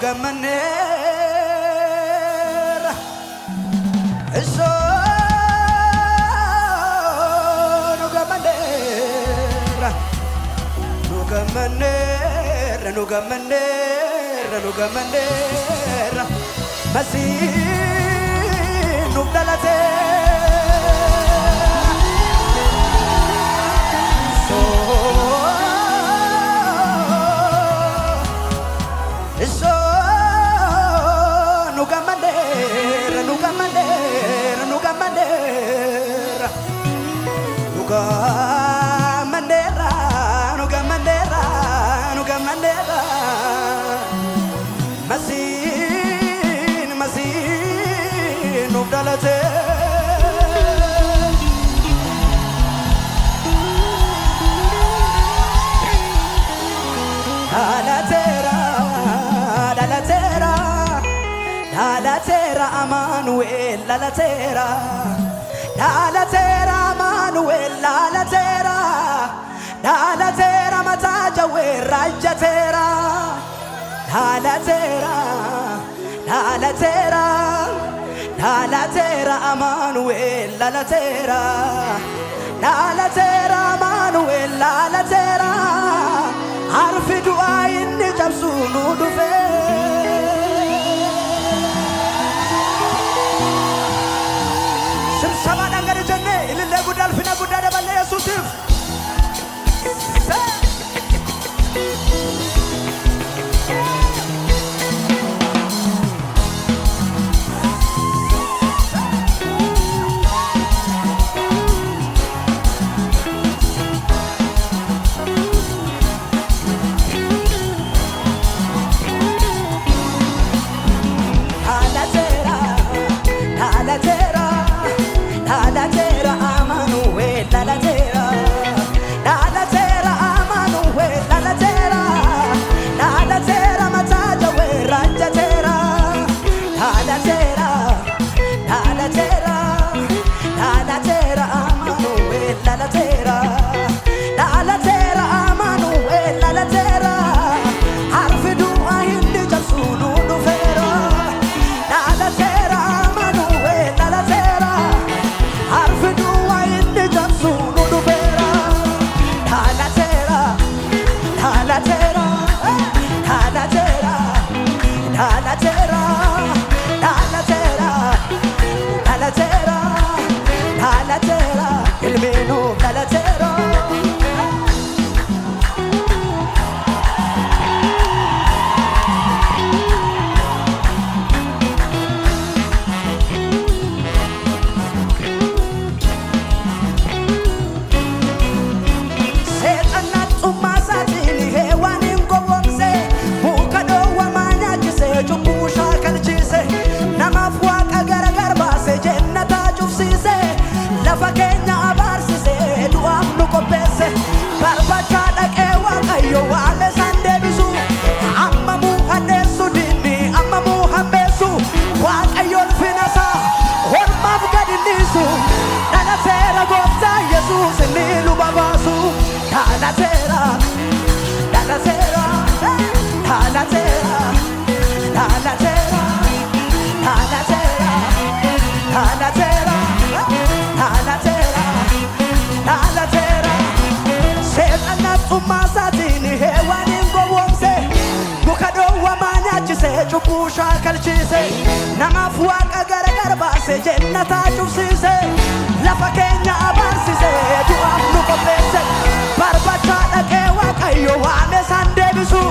nugammanera eso nugammanera nugammanera nugammanera nugammanera masin nugdalate Dalatera Amanuel Dalatera Dalatera Amanuel Dalatera Dalatera Mataja we Rajatera Dalatera Dalatera Dalatera Amanuel Dalatera Dalatera Amanuel Dalatera Arfi dua inni jabsunu dufe Alfina Buddha Bale Yusuf Chupusha kalchise Namaf waqa garagar baase jennata cufsiise lafa keenya abarsise du'aaf nu qopheesse barbacha dhaqee waaqayyo waame san deebisu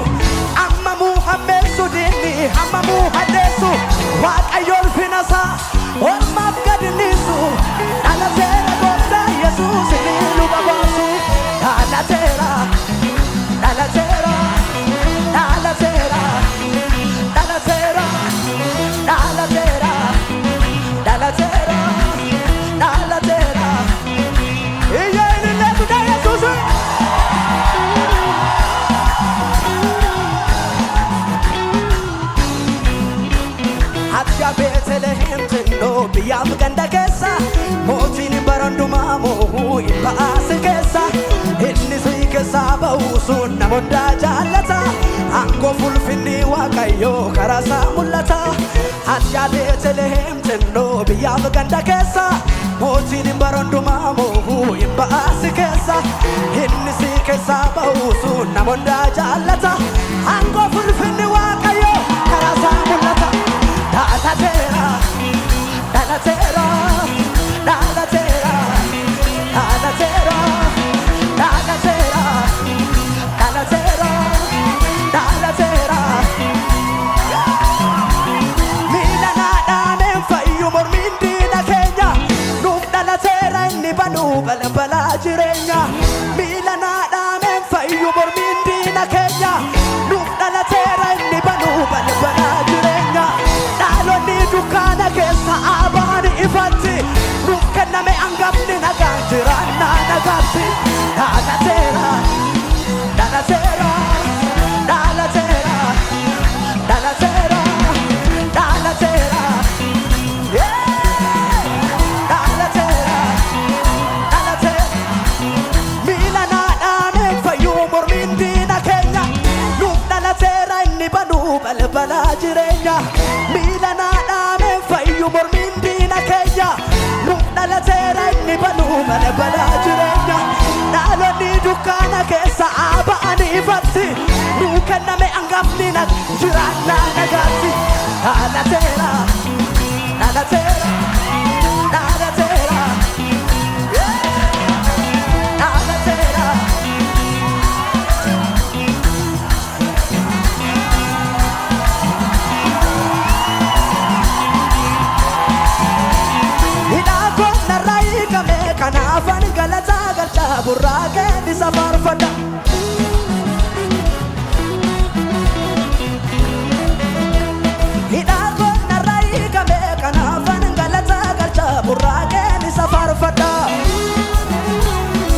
amma muu hammeessu diinni hamma muu haddeessu waaqayyo ulfinasa ormaaf gadinnisu dhalateera gooftaa Yesuus ni luba baasu dhalateera dhalateera dhalateera Dalatera, Dalatera, Dalatera, Dalatera. Iya ini lagu daya susu. Atia Bethlehem tendo biyam ganda kesa, motin baranduma mohu ipaas kesa. Inni sui kesa bausun namoda jalata, angko fulfini wakai fayyoo karasaa mul'ata. Ati Beetlehem xinnoo biyyaaf ganda keessa mootiin bara hundumaa moo'uu hin ba'aasi keessa. Inni si keessaa ba'u sun nama hundaa jaallata. Aangoo ulfinni Waaqayyoo karasaa mul'ata. Dhalateera dhalateera dhalateera dhalateera dhalateera dhalateera dhalateera. Miidhanaadhaan fayyu mormiin diina keenya nuuf dhalateera inni banuu balbalaa jireenya. Miidhanaadhaan fayyu mormiin diina keenya nuuf dhalateera inni banuu balbalaa jireenya. Dhaalonni dukkaana keessa abaan ifatti nuuf kenname hangafni nagaan jiraannaa nagaatti. Dhalateera dhalateera dhalateera dhalateera dhalateera dhalateera dhalateera. Miidhanaadhaan fayyuu mormiin diina keenya nuuf dhalateera inni banuu balbalaa jireenya. Miidhanaadhaan fayyuu mormiin diina keenya nuuf dhalateera inni banuu balbalaa jireenya. Dhaalonni dukkaana keessa aba'an ifatti nuu kenname hangafni jiraannaa nagaatti. Dhalateera dhalateera dhalateera dhalateera. Hidhaa narraa hiikame kanaafan galataa galcha burraaqeen isa faarfadha. Hidhaa narraa hiikame kanaafan galataa galcha burraaqeen isa faarfadha.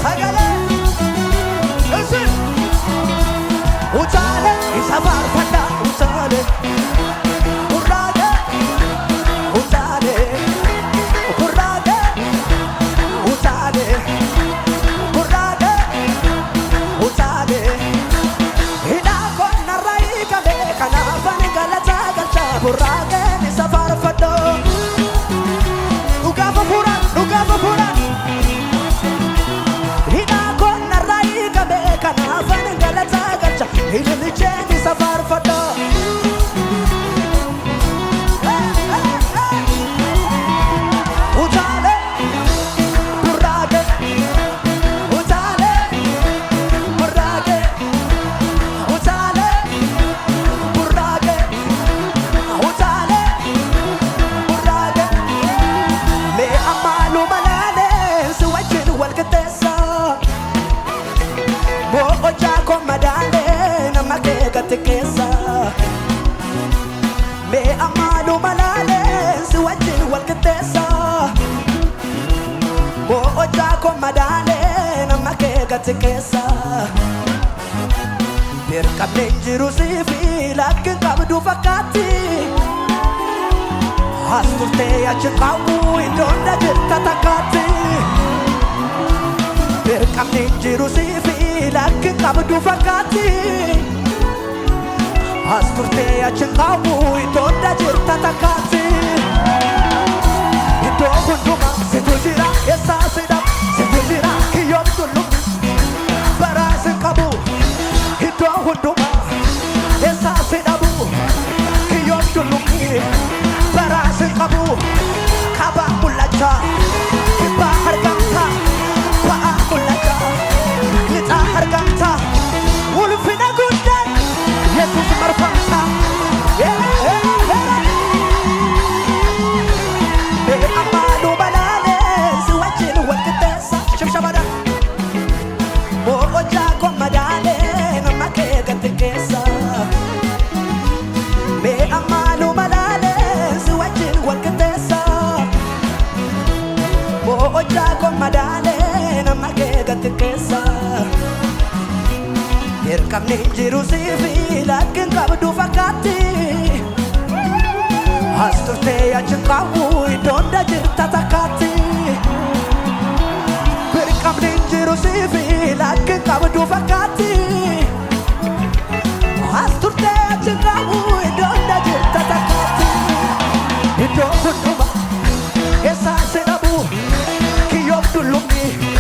Sagalee isin utaalee isa faarfadha. Utaalee burraaqee utaalee burraaqee utaalee burraaqee utaalee. Hidhaa narraa hiikame kanaafan galataa galcha burraaqeen isa faarfadha. Dhugaaf fuudhan dhugaaf fuudhan. Hidhaa narraa hiikame kanaafan galataa galcha ililcheen isa faarfadha. Utaalee burraaqee utaalee burraaqee utaalee burraaqee utaalee burraaqee. Mee ammaaluu malaalee si wajjin wal qixxeessa. Mo'ochaa koo madaalee nama kee gati keessa. Mee ammaaluu malaalee si wajjin wal qixxeessa. Mo'ochaa koo madaalee nama kee gati keessa. Dirqamneen jiru siifi lakkin qabdu fakkaatti. As turtee achi qabu iddoo hunda jirta takkaatti. Dirqamneen jiru siifi lakkin qabdu fakkaatti. As turtee achi qabu iddoo hunda jirta takkaatti. Iddoo hundumaa situ jira eessaa si dhabu situ jira kiyyoon tulluqi baraasi qabu. Iddoo hundumaa eessaa si dhabu kiyyoon tulluqi baraasi qabu. Kabaa mul'acha kibbaa argamta ba'aa mul'acha lixaa argamta ulfina guddaa Yesuus marfamta. Ammaaluu balaalee si wajjin wal qixxeessa. Shabshabadha. Mo'ochaa koo madaalee nama kee gati keessa. Mee ammaaluu balaalee si wajjin wal qixxeessa. Mo'ochaa koo madaalee nama kee gati keessa. Dirqamneen jiru siifi lakkin qabdu fakkaatti. As turtee achi qabu iddoo hunda jirta takkaatti. Dirqamneen jiru siifi lakkin qabdu fakkaatti. As turtee achi qabu iddoo humni